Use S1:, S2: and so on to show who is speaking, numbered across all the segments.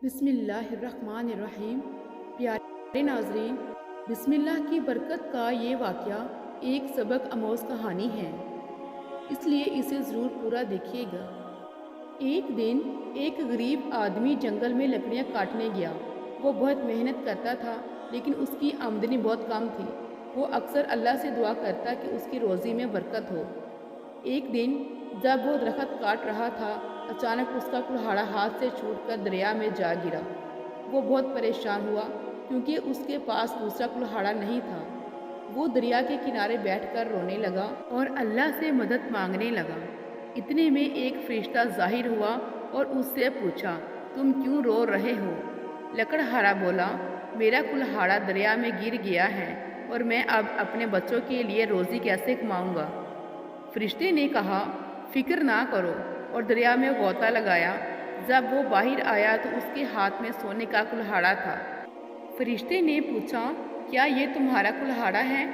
S1: बिस्मिल्लाहिर्रहमानिर्रहीम। प्यारे नाजरीन, बिस्मिल्लाह की बरकत का ये वाक़या एक सबक आमोज़ कहानी है, इसलिए इसे ज़रूर पूरा देखिएगा। एक दिन एक गरीब आदमी जंगल में लकड़ियाँ काटने गया। वो बहुत मेहनत करता था, लेकिन उसकी आमदनी बहुत कम थी। वो अक्सर अल्लाह से दुआ करता कि उसकी रोज़ी में बरकत हो। एक दिन जब वो दरख्त काट रहा था, अचानक उसका कुल्हाड़ा हाथ से छूटकर दरिया में जा गिरा। वो बहुत परेशान हुआ, क्योंकि उसके पास दूसरा कुल्हाड़ा नहीं था। वो दरिया के किनारे बैठकर रोने लगा और अल्लाह से मदद मांगने लगा। इतने में एक फरिश्ता ज़ाहिर हुआ और उससे पूछा, तुम क्यों रो रहे हो? लकड़हारा बोला, मेरा कुल्हाड़ा दरिया में गिर गया है और मैं अब अपने बच्चों के लिए रोज़ी कैसे कमाऊंगा? फरिश्ते ने कहा, फिक्र ना करो, और दरिया में गोता लगाया। जब वो बाहर आया तो उसके हाथ में सोने का कुल्हाड़ा था। फरिश्ते ने पूछा, क्या ये तुम्हारा कुल्हाड़ा है?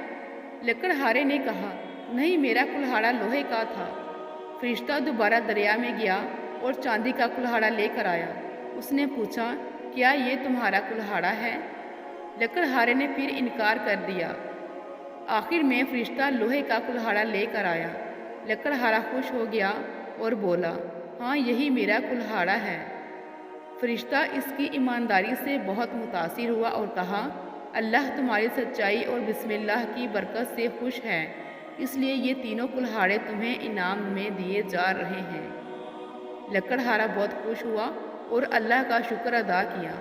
S1: लकड़हारे ने कहा, नहीं, मेरा कुल्हाड़ा लोहे का था। फरिश्ता दोबारा दरिया में गया और चांदी का कुल्हाड़ा लेकर आया। उसने पूछा, क्या ये तुम्हारा कुल्हाड़ा है? लकड़हारे ने फिर इनकार कर दिया। आखिर में फरिश्ता लोहे का कुल्हाड़ा लेकर आया। लकड़हारा खुश हो गया और बोला, हाँ, यही मेरा कुल्हाड़ा है। फरिश्ता इसकी ईमानदारी से बहुत मुतासिर हुआ और कहा, अल्लाह तुम्हारी सच्चाई और बिस्मिल्लाह की बरकत से खुश है, इसलिए ये तीनों कुल्हाड़े तुम्हें इनाम में दिए जा रहे हैं। लकड़हारा बहुत खुश हुआ और अल्लाह का शुक्र अदा किया।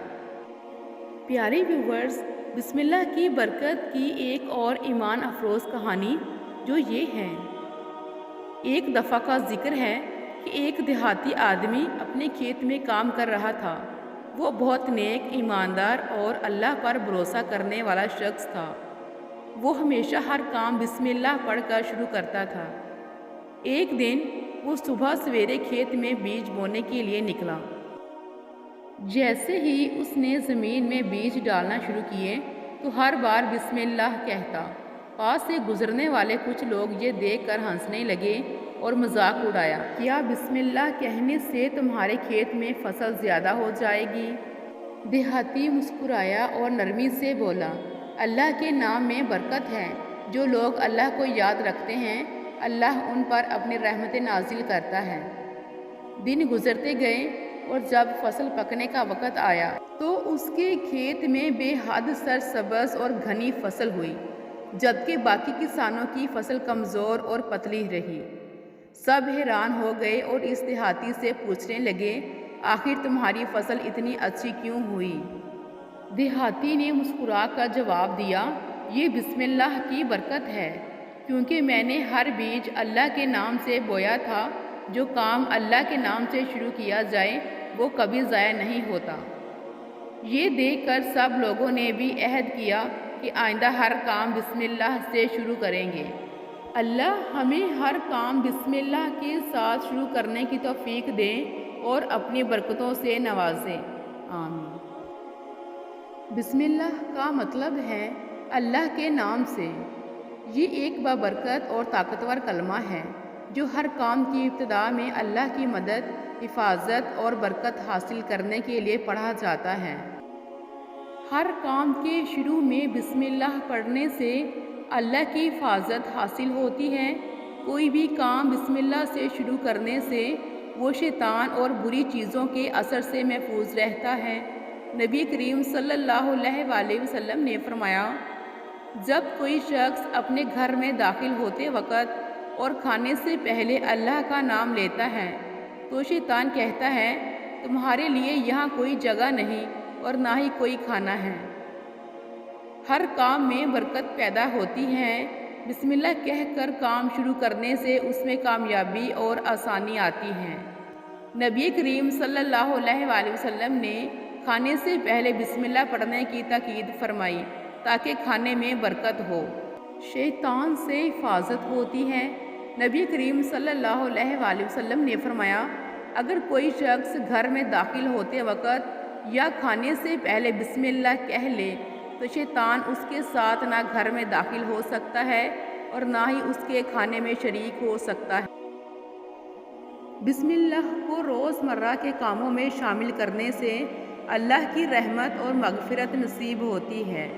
S1: प्यारे व्यूवर्स, बिस्मिल्लाह की बरकत की एक और ईमान अफरोज़ कहानी जो ये है। एक दफ़ा का जिक्र है कि एक देहाती आदमी अपने खेत में काम कर रहा था। वो बहुत नेक, ईमानदार और अल्लाह पर भरोसा करने वाला शख्स था। वो हमेशा हर काम बिस्मिल्लाह पढ़कर शुरू करता था। एक दिन वो सुबह सवेरे खेत में बीज बोने के लिए निकला। जैसे ही उसने ज़मीन में बीज डालना शुरू किए तो हर बार बिस्मिल्लाह कहता। पास से गुजरने वाले कुछ लोग ये देखकर हंसने लगे और मजाक उड़ाया, क्या बिस्मिल्लाह कहने से तुम्हारे खेत में फसल ज़्यादा हो जाएगी? देहाती मुस्कुराया और नरमी से बोला, अल्लाह के नाम में बरकत है। जो लोग अल्लाह को याद रखते हैं, अल्लाह उन पर अपनी रहमतें नाजिल करता है। दिन गुजरते गए और जब फसल पकने का वक़्त आया तो उसके खेत में बेहद सरसब्ज़ और घनी फसल हुई, जबकि बाकी किसानों की फसल कमज़ोर और पतली रही। सब हैरान हो गए और इस देहाती से पूछने लगे, आखिर तुम्हारी फसल इतनी अच्छी क्यों हुई? देहाती ने मुस्कुरा कर जवाब दिया, ये बिस्मिल्लाह की बरकत है, क्योंकि मैंने हर बीज अल्लाह के नाम से बोया था। जो काम अल्लाह के नाम से शुरू किया जाए वो कभी ज़ाया नहीं होता। ये देखकर सब लोगों ने भी अहद किया कि आइंदा हर काम बिस्मिल्लाह से शुरू करेंगे। अल्लाह हमें हर काम बिस्मिल्लाह के साथ शुरू करने की तौफीक दे और अपनी बरकतों से नवाजे। आमीन। बिस्मिल्लाह का मतलब है अल्लाह के नाम से। ये एक बाबरकत और ताकतवर कलमा है जो हर काम की इब्तिदा में अल्लाह की मदद, हिफाजत और बरकत हासिल करने के लिए पढ़ा जाता है। हर काम के शुरू में बिस्मिल्लाह पढ़ने से अल्लाह की हिफाजत हासिल होती है। कोई भी काम बिस्मिल्लाह से शुरू करने से वो शैतान और बुरी चीज़ों के असर से महफूज रहता है। नबी करीम सल्लल्लाहु अलैहि वसल्लम ने फरमाया, जब कोई शख्स अपने घर में दाखिल होते वक़्त और खाने से पहले अल्लाह का नाम लेता है तो शैतान कहता है, तुम्हारे लिए यहाँ कोई जगह नहीं और ना ही कोई खाना है। हर काम में बरकत पैदा होती है। बिस्मिल्लाह कहकर काम शुरू करने से उसमें कामयाबी और आसानी आती है। नबी करीम सल्लल्लाहु अलैहि वसल्लम ने खाने से पहले बिस्मिल्लाह पढ़ने की ताकीद फरमाई ताकि खाने में बरकत हो। शैतान से हिफाजत होती है। नबी करीम सल्लल्लाहु अलैहि वसल्लम ने फरमाया, अगर कोई शख्स घर में दाखिल होते वक़्त या खाने से पहले बिस्मिल्लाह कह ले तो शैतान उसके साथ ना घर में दाखिल हो सकता है और ना ही उसके खाने में शरीक हो सकता है। बिस्मिल्लाह को रोज़मर्रा के कामों में शामिल करने से اللہ کی رحمت اور مغفرت نصیب ہوتی ہے۔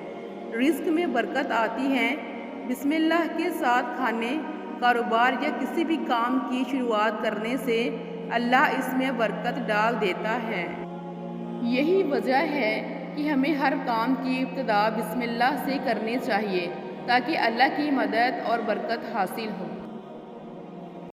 S1: رزق میں برکت آتی ہے۔ بسم اللہ کے ساتھ کھانے، کاروبار یا کسی بھی کام کی شروعات کرنے سے اللہ اس میں برکت ڈال دیتا ہے۔ یہی وجہ ہے کہ ہمیں ہر کام کی ابتدا بسم اللہ سے کرنی چاہیے تاکہ اللہ کی مدد اور برکت حاصل ہو۔